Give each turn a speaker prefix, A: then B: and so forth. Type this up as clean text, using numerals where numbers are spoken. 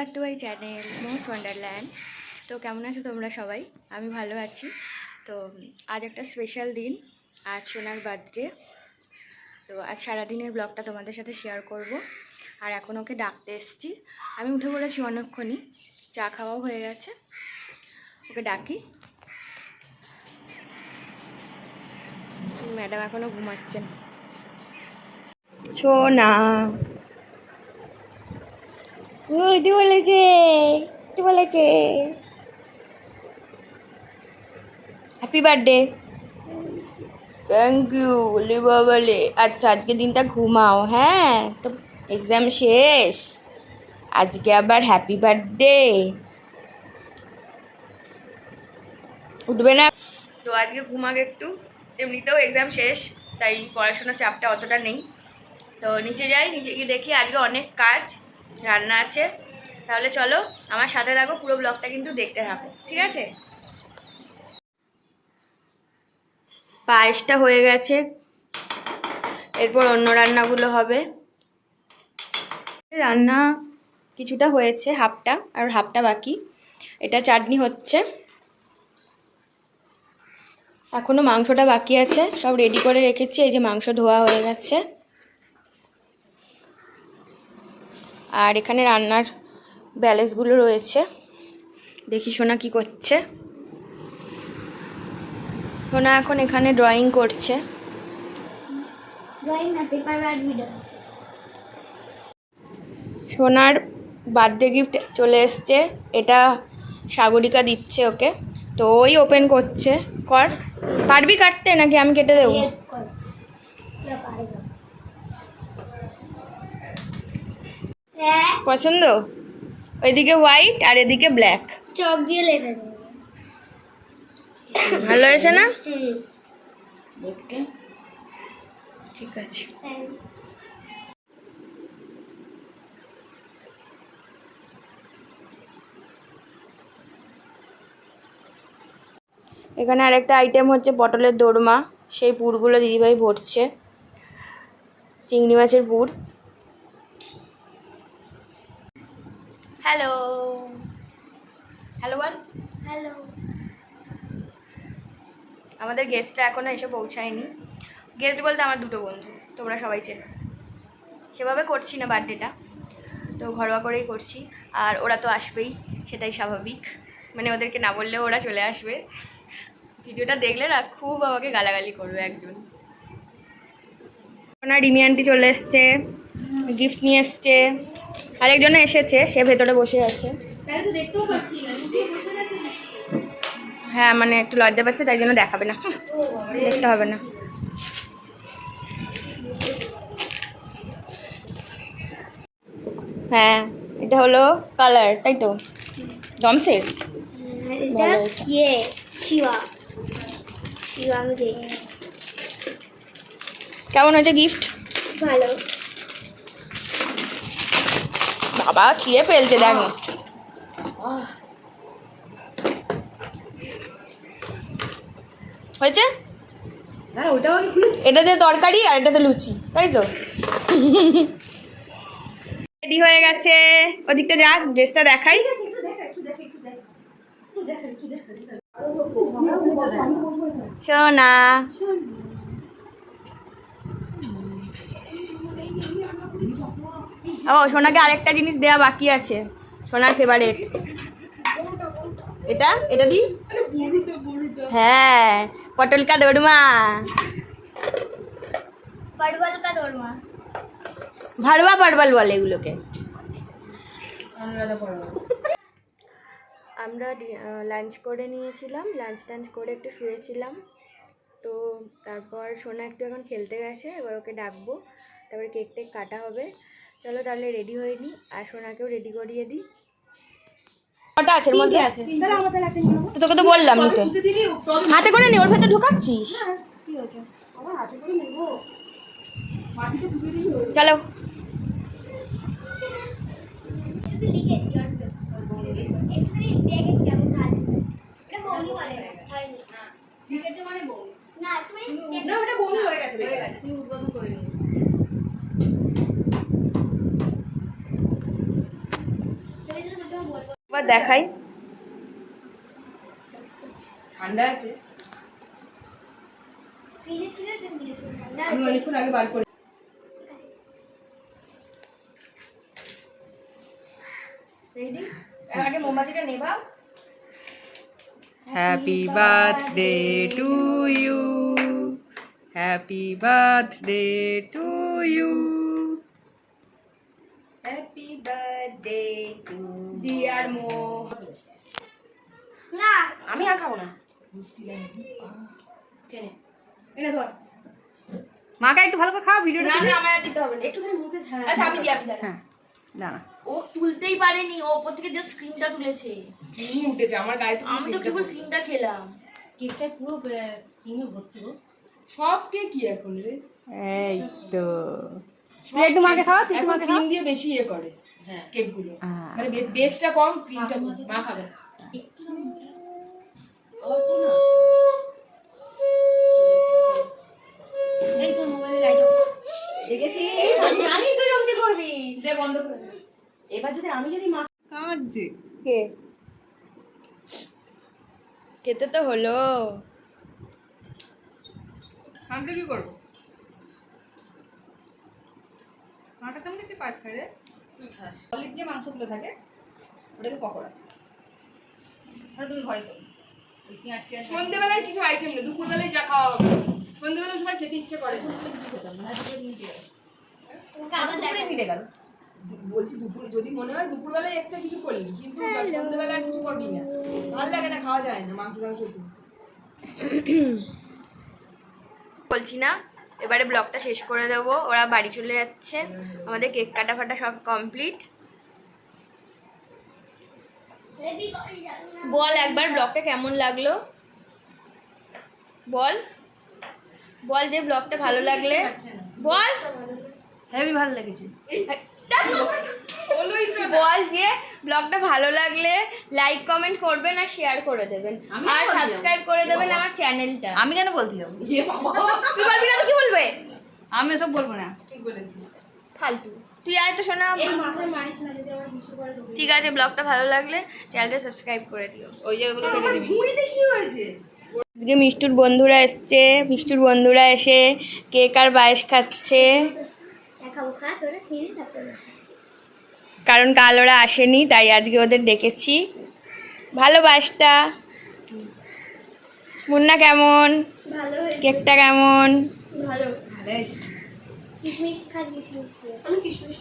A: Back to my channel most Wonderland. তো কেমন আছো তোমরা সবাই? আমি ভালো আছি। তো আজ একটা স্পেশাল দিন, আজ সোনার বার্থডে। তো আজ সারাদিনের ব্লগটা তোমাদের সাথে শেয়ার করব। আর এখন ওকে ডাকতে এসেছি। আমি উঠে পড়েছি অনেকক্ষণই, চা খাওয়াও হয়ে গেছে। ওকে ডাকি। ম্যাডাম এখনও ঘুমাচ্ছেন। সোনা বলেছে হ্যাপি বার্থডে। থ্যাংক ইউ বলে বাবলে। আচ্ছা, আজকে দিনটা ঘুমাও, হ্যাঁ? তো এক্সাম শেষ, আজকে আবার হ্যাপি বার্থডে। উঠবে না তো আজকে ঘুমাক একটু। এমনিতেও এক্সাম শেষ, তাই পড়াশোনার চাপটা অতটা নেই। তো নিচে যাই, নিচে গিয়ে দেখি আজকে অনেক কাজ, রান্না আছে। তাহলে চলো আমার সাথে থাকো, পুরো ব্লগটা কিন্তু দেখতে থাকো, ঠিক আছে? পায়েসটা হয়ে গেছে, এরপর অন্য রান্নাগুলো হবে। রান্না কিছুটা হয়েছে, হাফটা, আর হাফটা বাকি। এটা চাটনি হচ্ছে, এখনো মাংসটা বাকি আছে। সব রেডি করে রেখেছি, এই যে মাংস ধোয়া হয়ে গেছে। আর এখানে রান্নার ব্যালেন্সগুলো রয়েছে। দেখি সোনা কি করছে। সোনা এখন এখানে ড্রয়িং করছে। সোনার বার্থডে গিফট চলে এসছে, এটা সাগরিকা দিচ্ছে ওকে। তো ওই ওপেন করছে। কর, পারবি কাটতে নাকি আমি কেটে দেবো? পছন্দ? ওইদিকে হোয়াইট আর এদিকে ব্ল্যাক,
B: চক দিয়ে লেখা যায়।
A: ভালো হয়েছে না? ঠিক আছে। এখানে আরেকটা আইটেম হচ্ছে পটলের দোরমা, সেই পুরগুলো দিদিভাই ভরছে, চিংড়ি মাছের পুর। হ্যালো হ্যালো বল।
B: হ্যালো।
A: আমাদের গেস্টটা এখনও এসে পৌঁছায়নি। গেস্ট বলতে আমার দুটো বন্ধু, তোমরা সবাই চেনো। সেভাবে করছি না বার্থডেটা, তো ঘরোয়া করেই করছি। আর ওরা তো আসবেই, সেটাই স্বাভাবিক। মানে ওদেরকে না বললেও ওরা চলে আসবে। ভিডিওটা দেখলে না খুব আমাকে গালাগালি করবে একজন। ওনার রিমি আন্টি চলে এসছে, গিফট নিয়ে এসছে। আরেকজনও এসেছে, সে ভেতরে বসে আছে। হ্যাঁ, মানে একটু লজ্জা পাচ্ছে, তাই জন্য দেখাবে না, দেখতে হবে না। হ্যাঁ, এটা হলো কালার, তাই তো? ডমসের কেমন হয়েছে গিফট?
B: ভালো।
A: বাবা ছিঁড়ে ফেলছে, দেখো। হয়েছে? এটাতে তরকারি আর এটাতে লুচি, তাই তো? রেডি হয়ে গেছে, ওদিকটা যা, ড্রেসটা দেখাই। সোনা ও, সোনাকে আরেকটা জিনিস দেয়া বাকি আছে, সোনার ফেভারিট। এটা এটা দি। হ্যাঁ, পটল কা দোরমা,
B: परवल का दोरमा।
A: ভারুয়া পারবল বলে এগুলোকে। আমরা লাঞ্চ করে নিয়েছিলাম, লাঞ্চ টাঞ্চ করে একটু শুয়েছিলাম। তো তারপর সোনা একটু এখন খেলতে গেছে, এবার ওকে ডাকবো, তারপরে কেক টেক কাটা হবে। চলো তাহলে রেডি হয়ে নিই, আর সোনাকেও রেডি করিয়ে দিই। কটা আছে এর মধ্যে? তো তোকে তো বললাম নিতে, হাতে করে নি, ওর ভেতরে ঢুকাচ্ছিস। চলো। একবার দেখাই।
C: ঠান্ডা আছে,
B: ফ্রিজে ছিল তুমি দিয়েছো ঠান্ডা
C: আমি
B: আছে।
C: অনেকক্ষণ আগে বার করে।
A: রেডি? আগে মোমবাতিটা নেভাও।
C: Happy birthday to you, happy birthday to you, happy birthday to
A: dear Mo.
B: না
A: আমি আর খাবো না।
C: এনে ধর, মাকে একটু ভালো করে খাওয়া ভিডিওটা।
A: না না আমায় আর দিতে হবে না।
C: একটুখানি মুখে। হ্যাঁ
A: আচ্ছা আমি দিই, আমি দিই।
C: হ্যাঁ দাঁড়া,
A: ও তুলতেই পারেনি, ও ওপর থেকে জাস্ট ক্রিমটা তুলেছে।
C: কি উঠেছে আমার গায়ে,
A: আমি তো কেবল ক্রিমটা খেলাম।
D: কেকটা পুরো ক্রিমে ভর্তি গো।
C: সব কেক কি এখন রে?
E: এই তো তুই একটু মাকে খাওয়া, তুই একটু
C: এখন
E: মাকে
C: ক্রিম দিয়ে বেশি ইয়ে করে
D: হ্যাঁ
C: কেক গুলো,
E: হ্যাঁ।
C: মানে বেসটা কম, ক্রিমটা মা খাবে।
D: অল্প না। এই তোর মোবাইলে লাইট দেখেছি, আমি জানি তুই অমনি করবি।
C: দে বন্ধ করে দে।
D: এবার আমি যদি মা
C: কাঁদছে।
A: কে খেতে তো হলো।
C: কাঁদলে কি করবো? মাটা কেমন দেখতে পাঁচ খায় রে?
D: তুই খাস।
C: সলিড যে মাংসগুলো থাকে ওটাকে পকোড়া, আর তুমি ঘরে করো। সন্ধ্যেবেলার কিছু আইটেম নেই, দুপুরবেলায় যা খাওয়া হবে। সন্ধ্যেবেলার সময় খেতে ইচ্ছে করে না।
B: তোমাকে আবার
C: দুপুরে
B: দেখা
C: মিটে গেল। বলছি দুপুর যদি মনে হয় দুপুরবেলায় এক্সট্রা কিছু করলি, কিন্তু সন্ধ্যেবেলা আর কিছু করবি না, ভালো লাগে না, খাওয়া যায় না মাংস মাংস।
A: বলছি না, এবারে ব্লগটা শেষ করে দেবো, ওরা বাড়ি চলে যাচ্ছে, আমাদের কেক কাটা ফাটা সব কমপ্লিট।
B: রেডি করে যাও না।
A: বল একবার ব্লগটা কেমন লাগলো, বল বল যে ব্লগটা ভালো লাগলে বল,
D: হেভি ভালো লেগেছে।
A: বল যে ব্লগটা ভালো লাগলে লাইক কমেন্ট করবেন আর শেয়ার করে দেবেন, আর সাবস্ক্রাইব করে দেবেন আমার চ্যানেলটা।
D: আমি কেন বলতে যাবো?
A: তুই বলবি না তো কি বলবে?
E: আমি এসব বলবো না।
C: ঠিক বলেছিস।
A: ফালতু তুই আর তো শোনা।
B: মাথায় মারিস না যদি আবার কিছু করে দেবো।
A: ঠিক আছে, ব্লগটা ভালো লাগলে চ্যানেলটা সাবস্ক্রাইব করে দিও।
C: ওই জায়গাগুলো কেটে দিবি।
D: মুড়িতে কি হয়েছে?
A: আজকে মিষ্টুর বন্ধুরা এসছে, মিষ্টুর বন্ধুরা এসে কেক আর পায়েস খাচ্ছে,
B: খাবো, খা তোরা খেয়ে নে, তারপরে
A: কারণ কাল ওরা আসেনি তাই আজকে ওদের ডেকেছি। ভালো পায়েসটা। মুন্না কেমন?
B: ভালো হয়েছে।
A: কেকটা কেমন?
B: ভালো। কিশমিশ খা, কিশমিশ খেয়েছি। আমি কিশমিশ